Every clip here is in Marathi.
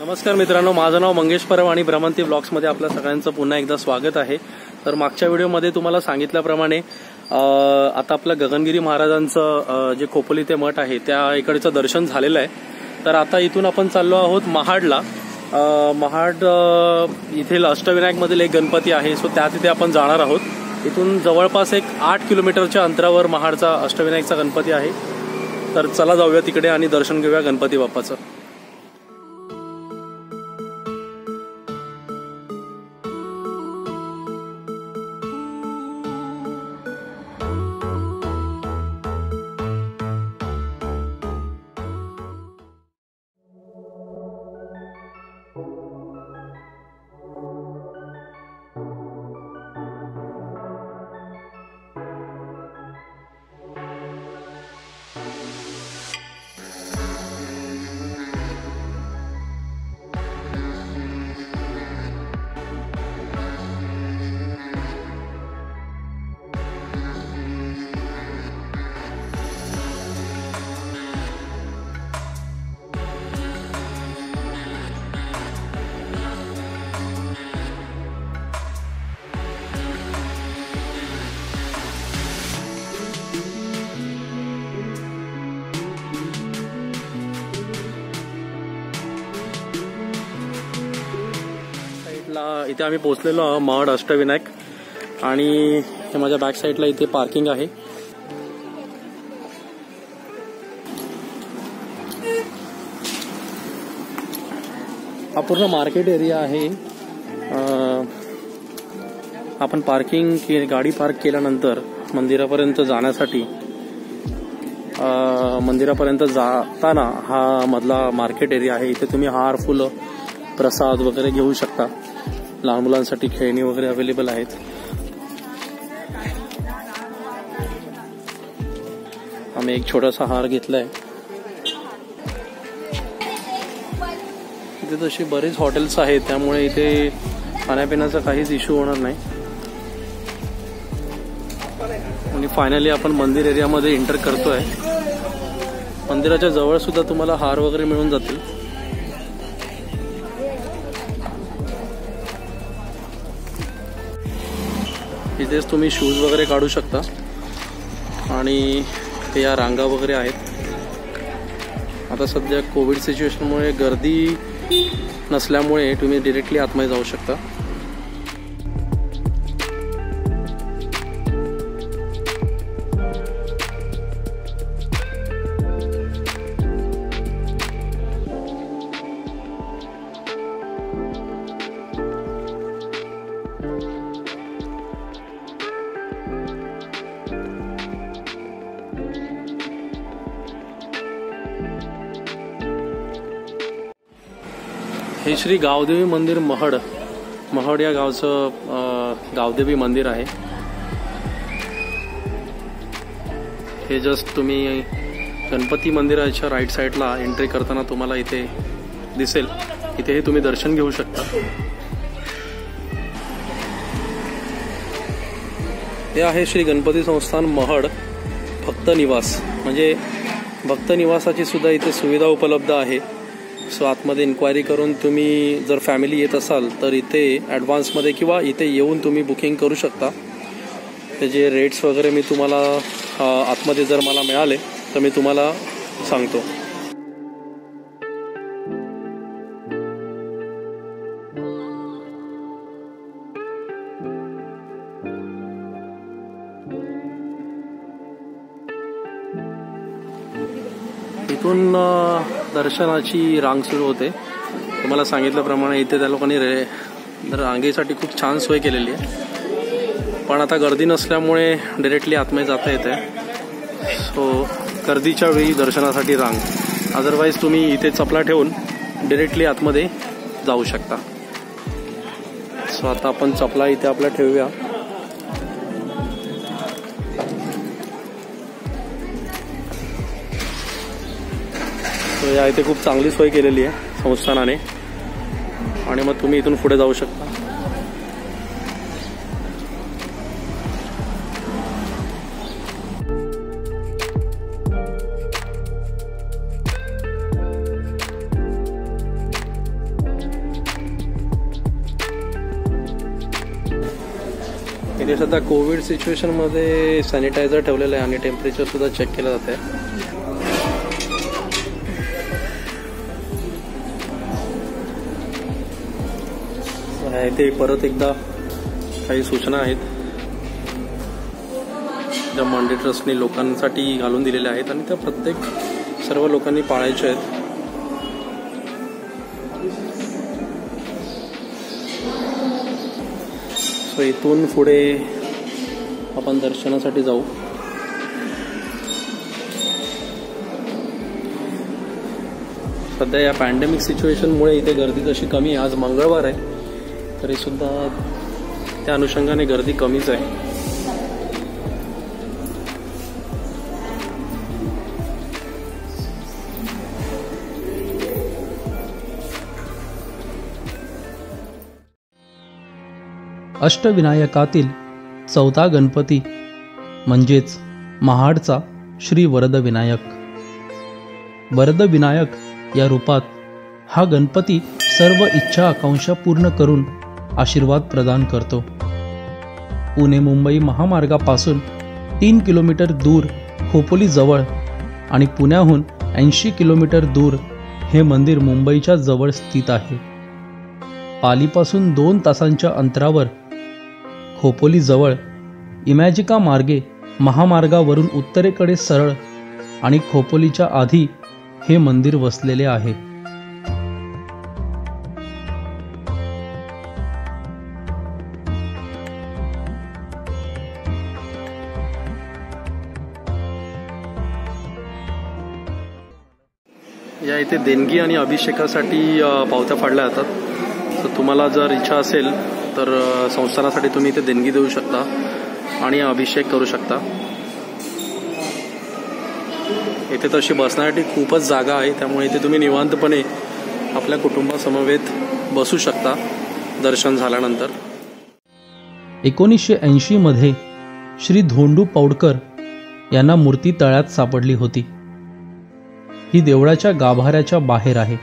नमस्कार मित्रांनो, माझं नाव मंगेश परब आणि भ्रमंती ब्लॉग्समध्ये आपल्या सगळ्यांचं पुन्हा एकदा स्वागत आहे। तर मागच्या व्हिडिओमध्ये तुम्हाला सांगितल्याप्रमाणे आता आपल्या गगनगिरी महाराजांचं जे खोपोली ते मठ आहे त्या इकडचं दर्शन झालेलं आहे। तर आता इथून आपण चाललो आहोत महाडला। महाड इथे अष्टविनायकमधील एक गणपती आहे, सो त्या तिथे आपण जाणार आहोत। इथून जवळपास एक 8 किलोमीटरच्या अंतरावर महाडचा अष्टविनायकचा गणपती आहे। तर चला जाऊया तिकडे आणि दर्शन घेऊया गणपती बाप्पाचं। इथे आम्ही पोहोचलेलो आहोत महाड अष्टविनायक, आणि माझ्या बॅक साईडला इथे पार्किंग आहे। हा पूर्ण मार्केट एरिया आहे। आपण गाडी पार्क केल्यानंतर मंदिरापर्यंत जाण्यासाठी मंदिरापर्यंत जाताना हा मधला मार्केट एरिया आहे। इथे तुम्ही हार, फुलं, प्रसाद वगैरे घेऊ शकता। लहान मुलांसाठी खेळणी वगैरे अवेलेबल आहेत। आम्ही एक छोटासा हार घेतलाय। इथे तशी बरेच हॉटेल्स आहेत, त्यामुळे इथे खाण्यापिण्याचा काहीच इश्यू होणार नाही। आणि फायनली आपण मंदिर एरियामध्ये एंटर करतोय। मंदिराच्या जवळ सुद्धा तुम्हाला हार वगैरे मिळून जातील। इथेच तुम्ही शूज वगैरे काढू शकता, आणि ते या रांगा वगैरे आहेत। आता सध्या कोविड सिच्युएशनमुळे गर्दी नसल्यामुळे तुम्ही डायरेक्टली आतमध्ये जाऊ शकता। हे श्री गावदेवी मंदिर महड या गावचं गावदेवी मंदिर आहे। हे जस्ट तुम्ही गणपती मंदिराच्या राईट साईडला एंट्री करताना तुम्हाला इथे दिसेल। इथे हे तुम्ही दर्शन घेऊ शकता। हे आहे श्री गणपती संस्थान महड भक्त निवास, म्हणजे भक्त निवासाची सुद्धा इथे सुविधा उपलब्ध आहे। सो आतमध्ये इन्क्वायरी करून तुम्ही जर फॅमिली येत असाल तर इथे ॲडव्हान्समध्ये किंवा इथे येऊन तुम्ही बुकिंग करू शकता। त्याचे रेट्स वगैरे मी तुम्हाला आतमध्ये जर मला मिळाले तर मी तुम्हाला सांगतो। इथून दर्शनाची रांग सुरू होते। तुम्हाला सांगितल्याप्रमाणे इथे त्या लोकांनी रांगेसाठी खूप छान सोय केलेली आहे, पण आता गर्दी नसल्यामुळे डायरेक्टली आतमध्ये जाता येते। सो गर्दीच्या वेळी दर्शनासाठी रांग, अदरवाईज तुम्ही इथे चपला ठेवून डायरेक्टली आतमध्ये जाऊ शकता। सो आता आपण चपला इथे आपल्या ठेवूया। या इथे खूप चांगली सोय केलेली आहे संस्थानाने, आणि मग तुम्ही इथून पुढे जाऊ शकता। इथे सध्या कोविड सिच्युएशनमध्ये सॅनिटायझर ठेवलेलं आहे आणि टेम्परेचर सुद्धा चेक केलं जात आहे. ते परत एकदा काही सूचना आहेत ज्या मंडी ट्रस्टने लोकांसाठी घालून दिलेल्या आहेत आणि त्या प्रत्येक सर्व लोकांनी पाळायच्या आहेत. सो इथून पुढे आपण दर्शनासाठी जाऊ. सध्या या पॅन्डेमिक सिच्युएशनमुळे इथे गर्दी तशी कमी आहे. आज मंगळवार आहे तरी सुद्धा त्या अनुषंगाने गर्दी कमीच आहे. अष्टविनायकातील चौथा गणपती म्हणजेच महाडचा श्री वरदविनायक. वरदविनायक या रूपात हा गणपती सर्व इच्छा आकांक्षा पूर्ण करून आशीर्वाद प्रदान करतो. पुणे मुंबई महामार्गापासून 3 किलोमीटर दूर खोपोली जवळ आणि पुण्याहून 80 किलोमीटर दूर हे मंदिर मुंबईच्या जवळ स्थित आहे. पालीपासून 2 तासांच्या अंतरावर खोपोली जवळ इमॅजिका मार्गे महामार्गावरून उत्तरेकडे सरळ आणि खोपोलीच्या आधी हे मंदिर वसलेले आहे. या इथे देणगी आणि अभिषेकासाठी पावत्या फाडल्या जातात. तर तुम्हाला जर इच्छा असेल तर संस्थानासाठी तुम्ही इथे देणगी देऊ शकता आणि अभिषेक करू शकता. इथे तशी बसण्यासाठी खूपच जागा आहे त्यामुळे इथे तुम्ही निवांतपणे आपल्या कुटुंबासमवेत बसू शकता दर्शन झाल्यानंतर. 1980 मध्ये श्री धोंडू पौडकर यांना मूर्ती तळ्यात सापडली होती. ही देवळाच्या गाभाऱ्याच्या बाहेर आहे.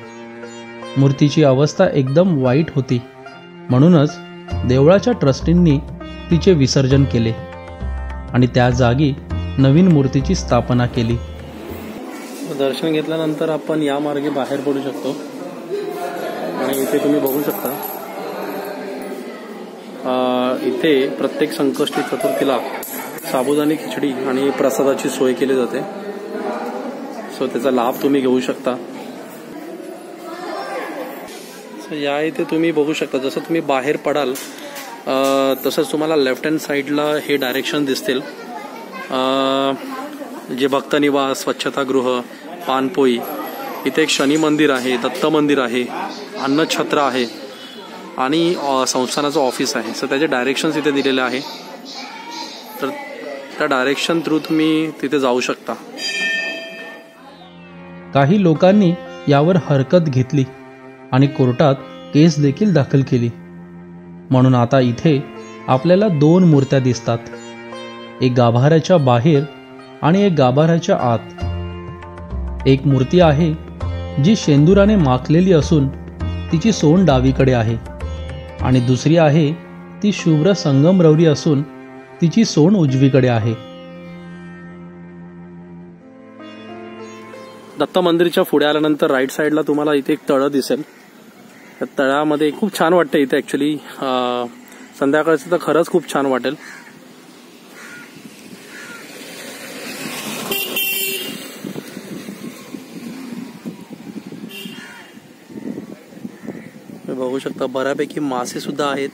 मूर्तीची अवस्था एकदम वाईट होती म्हणूनच देवळाच्या ट्रस्टींनी तिचे विसर्जन केले आणि त्या जागी नवीन मूर्तीची स्थापना केली. दर्शन घेतल्यानंतर आपण या मार्गे बाहेर पडू शकतो आणि इथे तुम्ही बघू शकता इथे प्रत्येक संकष्टी चतुर्थीला साबुदाणी खिचडी आणि प्रसादाची सोय केली जाते. सो त्याचा लाभ तुम्ही घेऊ शकता. सो या इथे तुम्ही बघू शकता जसं तुम्ही बाहेर पडाल तसंच तुम्हाला लेफ्ट हँड साईडला हे डायरेक्शन दिसतील. जे भक्तनिवास, स्वच्छतागृह, पानपोई, इथे एक शनी मंदिर आहे, दत्त मंदिर आहे, अन्नछत्र आहे आणि संस्थानाचं ऑफिस आहे. सो त्याचे डायरेक्शन्स इथे दिलेले आहे. तर त्या डायरेक्शन थ्रू तुम्ही तिथे जाऊ शकता. काही लोकांनी यावर हरकत घेतली आणि कोर्टात केस देखील दाखल केली. म्हणून आता इथे आपल्याला 2 मूर्त्या दिसतात. एक गाभाऱ्याच्या बाहेर आणि एक गाभाऱ्याच्या आत. एक मूर्ती आहे जी शेंदुराने माखलेली असून तिची सोंड डावीकडे आहे आणि दुसरी आहे ती शुभ्र संगमरवरी असून तिची सोंड उजवीकडे आहे. दत्त मंदिरच्या पुढे आल्यानंतर राईट साईडला तुम्हाला इथे एक तळं दिसेल. त्या तळ्यामध्ये खूप छान वाटतं इथे. ॲक्च्युली संध्याकाळचं तर खरंच खूप छान वाटेल. बघू शकता बऱ्यापैकी मासे सुद्धा आहेत.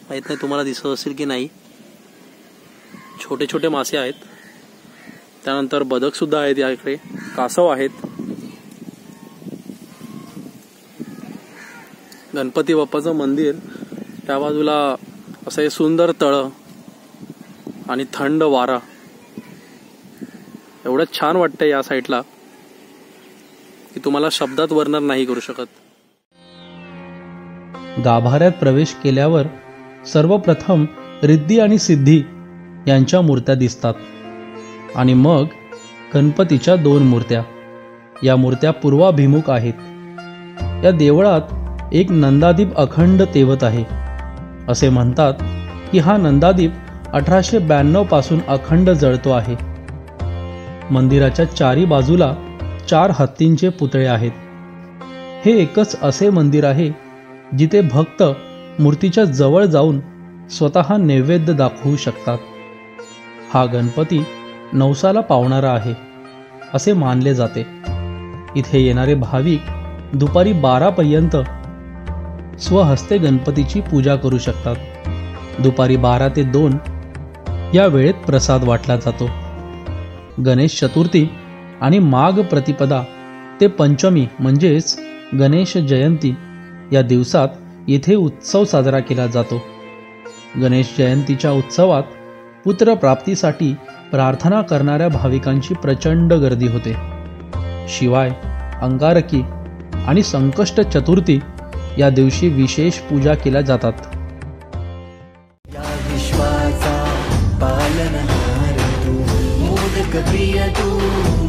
माहित नाही तुम्हाला दिसत असेल की नाही. छोटे छोटे मासे आहेत. त्यानंतर बदक सुद्धा आहेत. याकडे कासव आहेत. गणपती बाप्पाचं मंदिर, त्या बाजूला असं हे सुंदर तळं आणि थंड वारा. एवढं छान वाटतंय या साईडला की तुम्हाला शब्दात वर्णन नाही करू शकत. गाभाऱ्यात प्रवेश केल्यावर सर्वप्रथम रिद्धी आणि सिद्धी यांच्या मूर्त्या दिसतात आणि मग गणपतीच्या 2 मूर्त्या. या मूर्त्या पूर्वाभिमुख आहेत. या देवळात एक नंदादीप अखंड तेवत आहे. असे म्हणतात की हा नंदादीप 1892 पासून अखंड जळतो आहे. मंदिराच्या चारी बाजूला 4 हत्तींचे पुतळे आहेत. हे एकच असे मंदिर आहे जिथे भक्त मूर्तीच्या जवळ जाऊन स्वतः नैवेद्य दाखवू शकतात. हा गणपती नवसाला पावणारा आहे असे मानले जाते. इथे येणारे भाविक दुपारी 12 पर्यंत स्वहस्ते गणपतीची पूजा करू शकतात. दुपारी 12 ते 2 या वेळेत प्रसाद वाटला जातो. गणेश चतुर्थी आणि माघ प्रतिपदा ते पंचमी म्हणजेच गणेश जयंती या दिवसात येथे उत्सव साजरा केला जातो. गणेश जयंतीच्या उत्सवात पुत्रप्राप्तीसाठी प्रार्थना करणाऱ्या भाविकांची प्रचंड गर्दी होते. शिवाय अंगारकी आणि संकष्ट चतुर्थी या दिवशी विशेष पूजा केल्या जातात. या विश्वाचा पालनहार तू, मोदक प्रिय तू,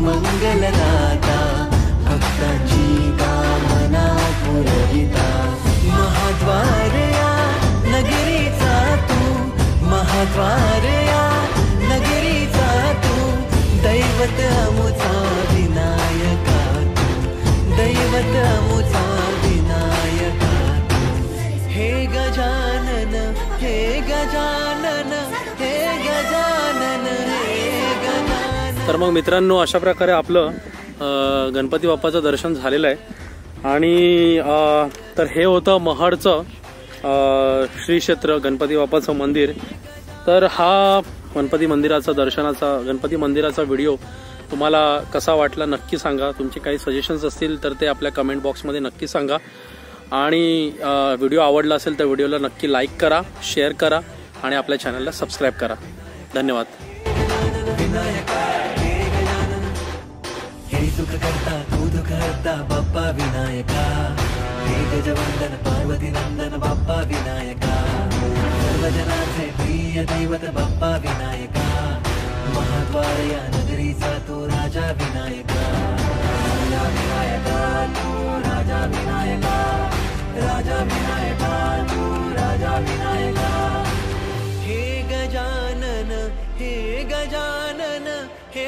मंगलदाता, भक्तांची कामना पुरविता, महाद्वार या नगरीचा तू, महाद्वार या नगरीचा तू, दैवत अमुचा विनायका तू, दैवत अमुचा विनायका तू. हे गजानन, हे गजानन, हे गजानन, हे गजानन. तर मग मित्रांनो, अशा प्रकारे आपलं गणपती बाप्पाचं दर्शन झालेलं आहे. आणि तर हे होतं महाडचं श्री क्षेत्र गणपती बाप्पाचं मंदिर. तर हा गणपती मंदिराचा व्हिडिओ तुम्हाला कसा वाटला नक्की सांगा. तुमचे काही सजेशन्स असतील तर ते आपल्या कमेंट बॉक्समध्ये नक्की सांगा. आणि व्हिडिओ आवडला असेल तर व्हिडिओला नक्की लाईक करा, शेअर करा आणि आपल्या चॅनलला सबस्क्राईब करा. धन्यवाद. हे सुख करता तू दुःख हरता बाप्पा विनायका, हे गजवंदन पार्वती नंदन बाप्पा विनायका, सर्वजनाचे प्रिय दैवत बाप्पा विनायका, महाद्वार या नगरीचा तू राजा विनायका, राजा विनायका तू राजा विनायका, राजा विनायका तू राजा विनायका. हे गजानन, हे गजानन, हे